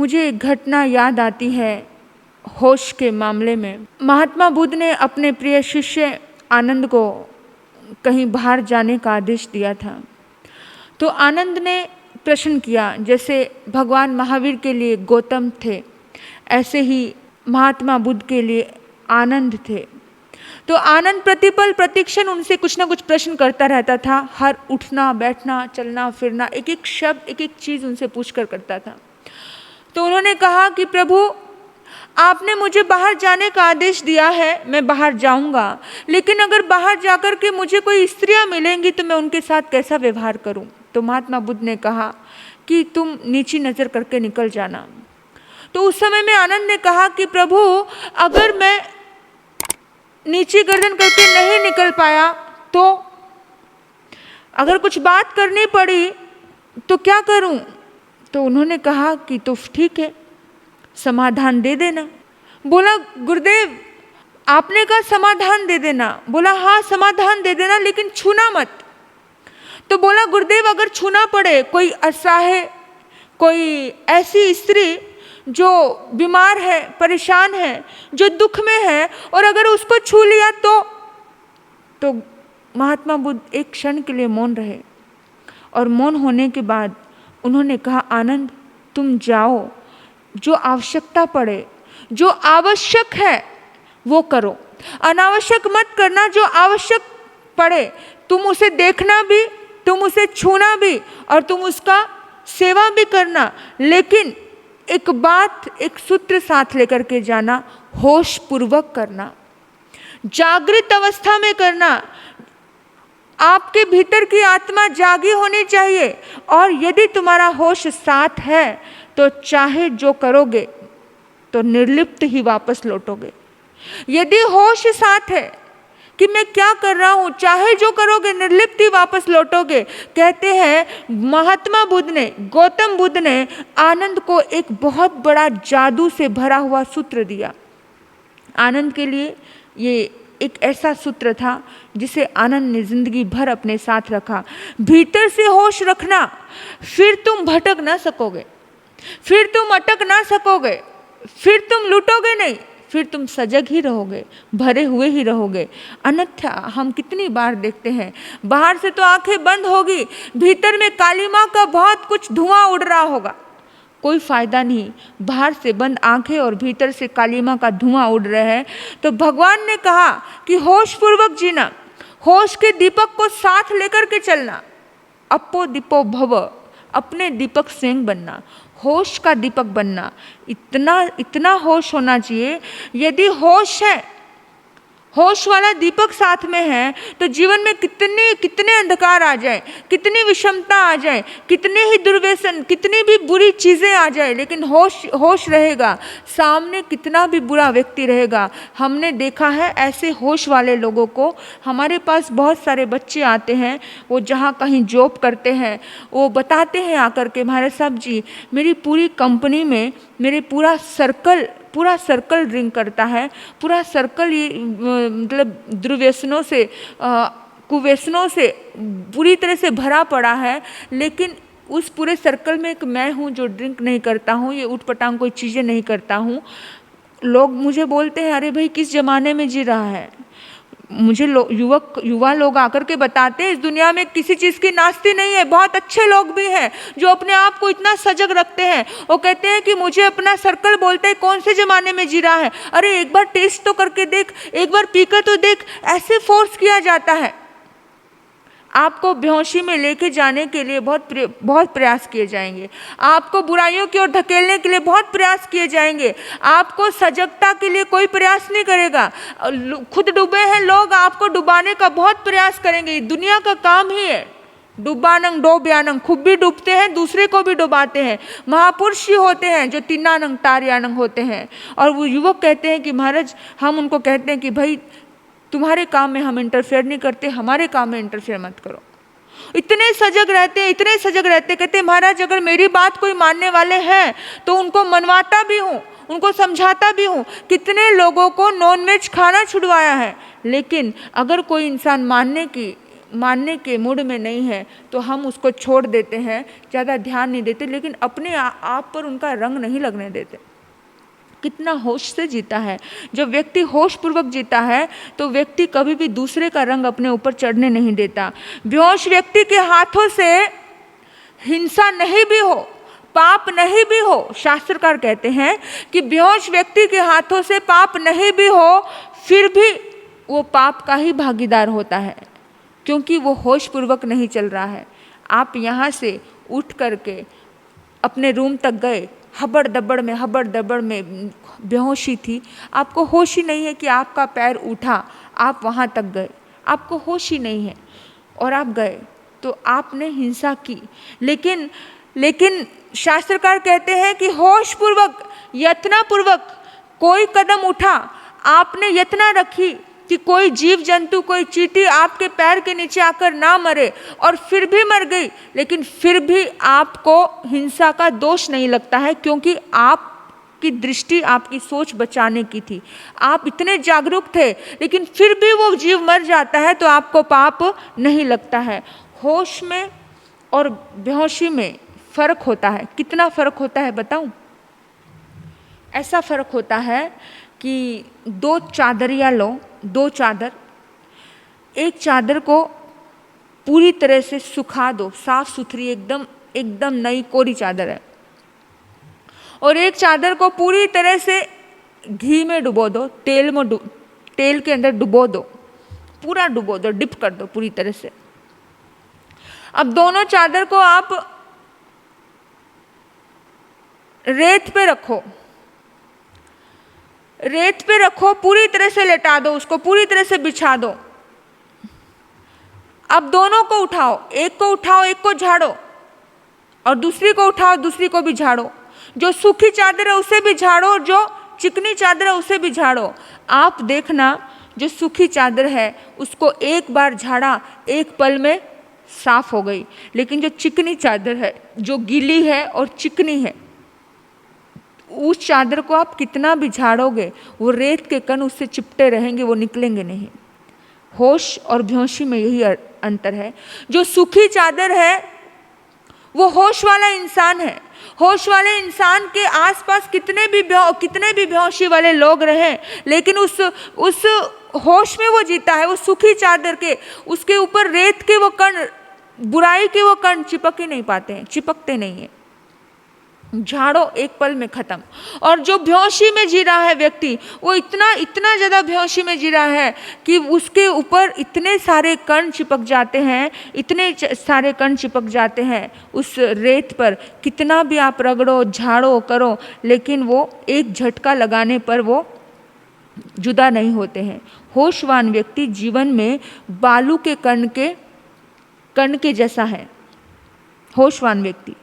मुझे एक घटना याद आती है होश के मामले में। महात्मा बुद्ध ने अपने प्रिय शिष्य आनंद को कहीं बाहर जाने का आदेश दिया था। तो आनंद ने प्रश्न किया, जैसे भगवान महावीर के लिए गौतम थे, ऐसे ही महात्मा बुद्ध के लिए आनंद थे। तो आनंद प्रतिपल प्रतिक्षण उनसे कुछ ना कुछ प्रश्न करता रहता था। हर उठना बैठना चलना फिरना एक एक शब्द एक एक चीज़ उनसे पूछ कर करता था। तो उन्होंने कहा कि प्रभु, आपने मुझे बाहर जाने का आदेश दिया है, मैं बाहर जाऊंगा, लेकिन अगर बाहर जाकर के मुझे कोई स्त्रियां मिलेंगी तो मैं उनके साथ कैसा व्यवहार करूं? तो महात्मा बुद्ध ने कहा कि तुम नीची नज़र करके निकल जाना। तो उस समय में आनंद ने कहा कि प्रभु, अगर मैं नीची गर्दन करके नहीं निकल पाया तो अगर कुछ बात करनी पड़ी तो क्या करूं? तो उन्होंने कहा कि तो ठीक है, समाधान दे देना। बोला, गुरुदेव आपने कहा समाधान दे देना। बोला, हाँ समाधान दे देना, लेकिन छूना मत। तो बोला, गुरुदेव अगर छूना पड़े, कोई असहाय, कोई ऐसी स्त्री जो बीमार है, परेशान है, जो दुख में है, और अगर उसको छू लिया तो महात्मा बुद्ध एक क्षण के लिए मौन रहे, और मौन होने के बाद उन्होंने कहा, आनंद तुम जाओ, जो आवश्यकता पड़े, जो आवश्यक है वो करो, अनावश्यक मत करना। जो आवश्यक पड़े तुम उसे देखना भी, तुम उसे छूना भी, और तुम उसका सेवा भी करना, लेकिन एक बात, एक सूत्र साथ लेकर के जाना, होश पूर्वक करना, जागृत अवस्था में करना। आपके भीतर की आत्मा जागी होनी चाहिए, और यदि तुम्हारा होश साथ है तो चाहे जो करोगे तो निर्लिप्त ही वापस लौटोगे। यदि होश साथ है कि मैं क्या कर रहा हूँ, चाहे जो करोगे निर्लिप्त ही वापस लौटोगे। कहते हैं महात्मा बुद्ध ने, गौतम बुद्ध ने आनंद को एक बहुत बड़ा जादू से भरा हुआ सूत्र दिया। आनंद के लिए ये एक ऐसा सूत्र था जिसे आनंद ने जिंदगी भर अपने साथ रखा। भीतर से होश रखना, फिर तुम भटक ना सकोगे, फिर तुम अटक ना सकोगे, फिर तुम लूटोगे नहीं, फिर तुम सजग ही रहोगे, भरे हुए ही रहोगे। अन्यथा हम कितनी बार देखते हैं, बाहर से तो आंखें बंद होगी, भीतर में काली माँ का बहुत कुछ धुआं उड़ रहा होगा, कोई फायदा नहीं। बाहर से बंद आंखें और भीतर से काली माँ का धुआं उड़ रहा है। तो भगवान ने कहा कि होश पूर्वक जीना, होश के दीपक को साथ लेकर के चलना। अपो दीपो भव, अपने दीपक स्वयं बनना, होश का दीपक बनना। इतना होश होना चाहिए। यदि होश है, होश वाला दीपक साथ में है, तो जीवन में कितने अंधकार आ जाए, कितनी विषमता आ जाए, कितने ही दुर्व्यसन, कितनी भी बुरी चीज़ें आ जाए, लेकिन होश रहेगा, सामने कितना भी बुरा व्यक्ति रहेगा। हमने देखा है ऐसे होश वाले लोगों को। हमारे पास बहुत सारे बच्चे आते हैं, वो जहाँ कहीं जॉब करते हैं, वो बताते हैं आकर के, महाराज साहब जी मेरी पूरी कंपनी में मेरे पूरा सर्कल ड्रिंक करता है, पूरा सर्कल ये मतलब दुर्व्यसनों से, कुव्यसनों से बुरी तरह से भरा पड़ा है, लेकिन उस पूरे सर्कल में एक मैं हूँ जो ड्रिंक नहीं करता हूँ, ये उठपटांग कोई चीज़ें नहीं करता हूँ। लोग मुझे बोलते हैं, अरे भाई किस ज़माने में जी रहा है। मुझे युवा लोग आकर के बताते हैं, इस दुनिया में किसी चीज़ की नास्ती नहीं है। बहुत अच्छे लोग भी हैं जो अपने आप को इतना सजग रखते हैं। वो कहते हैं कि मुझे अपना सर्कल बोलता है कौन से ज़माने में जी रहा है, अरे एक बार टेस्ट तो करके देख, एक बार पीकर तो देख। ऐसे फोर्स किया जाता है। आपको बेहोशी में लेके जाने के लिए बहुत प्रयास किए जाएंगे, आपको बुराइयों की ओर धकेलने के लिए बहुत प्रयास किए जाएंगे, आपको सजगता के लिए कोई प्रयास नहीं करेगा। खुद डूबे हैं लोग, आपको डुबाने का बहुत प्रयास करेंगे। दुनिया का काम ही है डुबानंग डोब्यानंग, खुद भी डूबते हैं, दूसरे को भी डुबाते हैं। महापुरुष ही होते हैं जो तिन्नानंग तार्यानंग होते हैं। और वो युवक कहते हैं कि महाराज, हम उनको कहते हैं कि भाई तुम्हारे काम में हम इंटरफेयर नहीं करते, हमारे काम में इंटरफेयर मत करो। इतने सजग रहते, कहते महाराज अगर मेरी बात कोई मानने वाले हैं तो उनको मनवाता भी हूँ, उनको समझाता भी हूँ। कितने लोगों को नॉनवेज खाना छुड़वाया है, लेकिन अगर कोई इंसान मानने के मूड में नहीं है तो हम उसको छोड़ देते हैं, ज़्यादा ध्यान नहीं देते, लेकिन अपने आप पर उनका रंग नहीं लगने देते। कितना होश से जीता है। जब व्यक्ति होश पूर्वक जीता है तो व्यक्ति कभी भी दूसरे का रंग अपने ऊपर चढ़ने नहीं देता। बेहोश व्यक्ति के हाथों से हिंसा नहीं भी हो, पाप नहीं भी हो, शास्त्रकार कहते हैं कि बेहोश व्यक्ति के हाथों से पाप नहीं भी हो, फिर भी वो पाप का ही भागीदार होता है, क्योंकि वो होश पूर्वक नहीं चल रहा है। आप यहाँ से उठ करके अपने रूम तक गए, हबड़ दबड़ में बेहोशी थी, आपको होश ही नहीं है कि आपका पैर उठा, आप वहाँ तक गए, आपको होश ही नहीं है और आप गए तो आपने हिंसा की। लेकिन शास्त्रकार कहते हैं कि होश पूर्वक, यत्नपूर्वक कोई कदम उठा, आपने यत्न रखी कि कोई जीव जंतु, कोई चींटी आपके पैर के नीचे आकर ना मरे, और फिर भी मर गई, लेकिन फिर भी आपको हिंसा का दोष नहीं लगता है, क्योंकि आपकी दृष्टि, आपकी सोच बचाने की थी। आप इतने जागरूक थे, लेकिन फिर भी वो जीव मर जाता है तो आपको पाप नहीं लगता है। होश में और बेहोशी में फर्क होता है। कितना फर्क होता है बताऊं? ऐसा फर्क होता है कि दो चादरिया लो, दो चादर, एक चादर को पूरी तरह से सुखा दो, साफ सुथरी एकदम नई कोरी चादर है, और एक चादर को पूरी तरह से घी में डुबो दो, तेल के अंदर डुबो दो, पूरा डुबो दो, डिप कर दो पूरी तरह से। अब दोनों चादर को आप रेत पे रखो, पूरी तरह से लेटा दो, उसको पूरी तरह से बिछा दो। अब दोनों को उठाओ, एक को झाड़ो, और दूसरी को उठाओ, दूसरी को भी झाड़ो। जो सूखी चादर है उसे भी झाड़ो, जो चिकनी चादर है उसे भी झाड़ो। आप देखना, जो सूखी चादर है उसको एक बार झाड़ा, एक पल में साफ हो गई, लेकिन जो चिकनी चादर है, जो गीली है और चिकनी है, उस चादर को आप कितना भी झाड़ोगे, वो रेत के कण उससे चिपटे रहेंगे, वो निकलेंगे नहीं। होश और बेहोशी में यही अंतर है। जो सूखी चादर है वो होश वाला इंसान है। होश वाले इंसान के आसपास कितने भी बेहोशी वाले लोग रहें, लेकिन उस होश में वो जीता है। वो सूखी चादर के, उसके ऊपर रेत के वो कण, बुराई के वो कण चिपक ही नहीं पाते हैं, चिपकते नहीं है। झाड़ो, एक पल में खत्म। और जो बेहोशी में जी रहा है व्यक्ति, वो इतना ज़्यादा बेहोशी में जी रहा है कि उसके ऊपर इतने सारे कण चिपक जाते हैं, उस रेत पर कितना भी आप रगड़ो, झाड़ो, करो, लेकिन वो एक झटका लगाने पर वो जुदा नहीं होते हैं। होशवान व्यक्ति जीवन में बालू के कण के जैसा है। होशवान व्यक्ति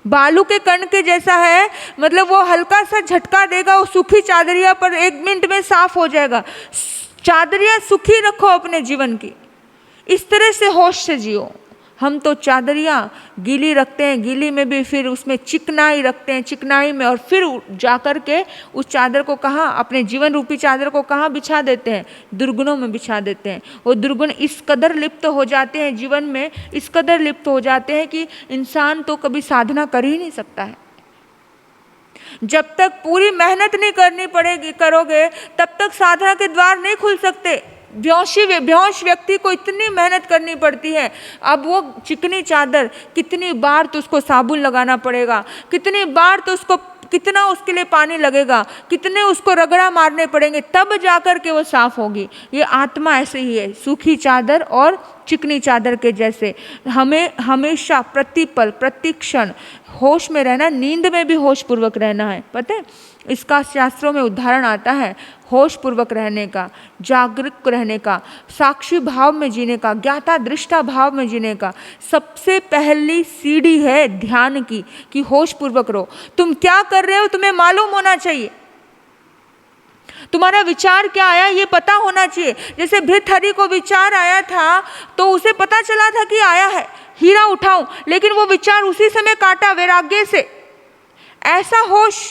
बालू के कण के जैसा है, मतलब वो हल्का सा झटका देगा, वो सूखी चादरिया पर 1 मिनट में साफ हो जाएगा। चादरिया सूखी रखो अपने जीवन की, इस तरह से होश से जियो। हम तो चादरिया गीली रखते हैं, गीली में भी फिर उसमें चिकनाई रखते हैं, चिकनाई में, और फिर जा कर के उस चादर को कहाँ, अपने जीवन रूपी चादर को कहाँ बिछा देते हैं? दुर्गुणों में बिछा देते हैं। वो दुर्गुण इस कदर लिप्त हो जाते हैं जीवन में, इस कदर लिप्त हो जाते हैं कि इंसान तो कभी साधना कर ही नहीं सकता है। जब तक पूरी मेहनत नहीं करोगे तब तक साधना के द्वार नहीं खुल सकते। बेहोश व्यक्ति को इतनी मेहनत करनी पड़ती है। अब वो चिकनी चादर, कितनी बार तो उसको साबुन लगाना पड़ेगा, कितनी बार तो उसको, कितना उसके लिए पानी लगेगा, कितने उसको रगड़ा मारने पड़ेंगे, तब जाकर के वो साफ होगी। ये आत्मा ऐसे ही है, सूखी चादर और चिकनी चादर के जैसे। हमें हमेशा प्रतिपल प्रतिक्षण होश में रहना, नींद में भी होश पूर्वक रहना है। पता है, इसका शास्त्रों में उदाहरण आता है होश पूर्वक रहने का, जागरूक रहने का, साक्षी भाव में जीने का, ज्ञाता दृष्टा भाव में जीने का। सबसे पहली सीढ़ी है ध्यान की, कि होश पूर्वक रहो। तुम क्या कर रहे हो तुम्हें मालूम होना चाहिए, तुम्हारा विचार क्या आया ये पता होना चाहिए। जैसे भृतहरि को विचार आया था तो उसे पता चला था कि आया है, हीरा उठाऊं, लेकिन वो विचार उसी समय काटा वैराग्य से। ऐसा होश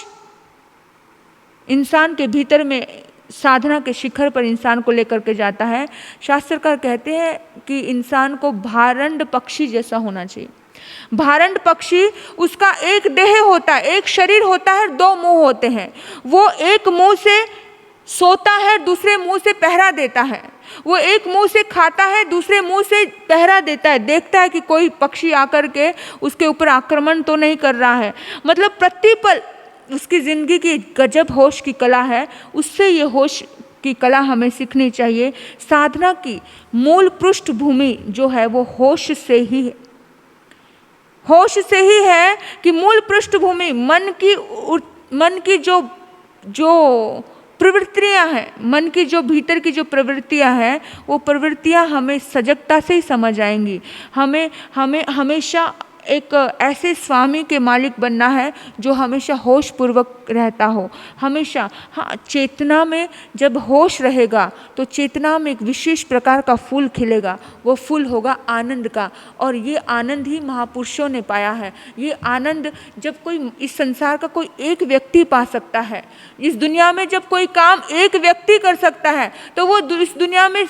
इंसान के भीतर में साधना के शिखर पर इंसान को लेकर के जाता है। शास्त्रकार कहते हैं कि इंसान को भारंड पक्षी जैसा होना चाहिए। भारंड पक्षी, उसका एक देह होता है, एक शरीर होता है, दो मुंह होते हैं। वो एक मुंह से सोता है, दूसरे मुंह से पहरा देता है। वो एक मुंह से खाता है, दूसरे मुंह से पहरा देता है, देखता है कि कोई पक्षी आकर के उसके ऊपर आक्रमण तो नहीं कर रहा है। मतलब प्रतिपल उसकी जिंदगी की गजब होश की कला है। उससे ये होश की कला हमें सीखनी चाहिए। साधना की मूल पृष्ठभूमि जो है वो होश से ही है। होश से ही है कि मूल पृष्ठभूमि मन की जो प्रवृत्तियां हैं, मन की जो भीतर की जो प्रवृत्तियां हैं, वो प्रवृत्तियां हमें सजगता से ही समझ आएंगी। हमें हमेशा एक ऐसे स्वामी के मालिक बनना है जो हमेशा होश पूर्वक रहता हो। हमेशा, हाँ, चेतना में जब होश रहेगा तो चेतना में एक विशेष प्रकार का फूल खिलेगा। वो फूल होगा आनंद का, और ये आनंद ही महापुरुषों ने पाया है। ये आनंद जब कोई इस संसार का कोई एक व्यक्ति पा सकता है, इस दुनिया में जब कोई काम एक व्यक्ति कर सकता है, तो वो इस दुनिया में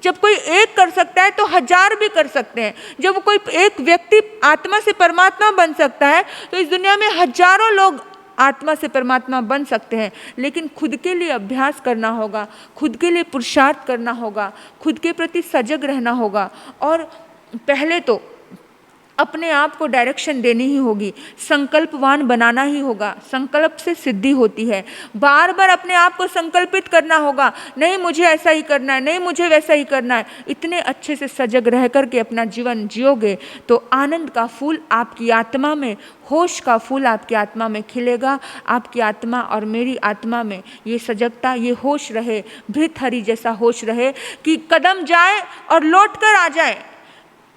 जब कोई एक कर सकता है तो हजार भी कर सकते हैं। जब कोई एक व्यक्ति आत्मा से परमात्मा बन सकता है तो इस दुनिया में हजारों लोग आत्मा से परमात्मा बन सकते हैं। लेकिन खुद के लिए अभ्यास करना होगा, खुद के लिए पुरुषार्थ करना होगा, खुद के प्रति सजग रहना होगा, और पहले तो अपने आप को डायरेक्शन देनी ही होगी, संकल्पवान बनाना ही होगा। संकल्प से सिद्धि होती है। बार बार अपने आप को संकल्पित करना होगा, नहीं मुझे ऐसा ही करना है, नहीं मुझे वैसा ही करना है। इतने अच्छे से सजग रह करके अपना जीवन जियोगे तो आनंद का फूल आपकी आत्मा में, होश का फूल आपकी आत्मा में खिलेगा। आपकी आत्मा और मेरी आत्मा में ये सजगता, ये होश रहे, भृतहरि जैसा होश रहे कि कदम जाए और लौट कर आ जाए।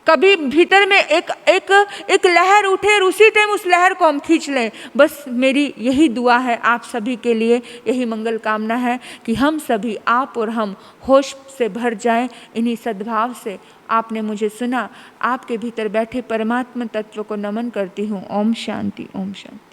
कभी भीतर में एक लहर उठे और उसी टाइम उस लहर को हम खींच लें। बस मेरी यही दुआ है आप सभी के लिए, यही मंगल कामना है कि हम सभी, आप और हम, होश से भर जाएं। इन्हीं सद्भाव से आपने मुझे सुना। आपके भीतर बैठे परमात्मा तत्व को नमन करती हूँ। ओम शांति, ओम शांति।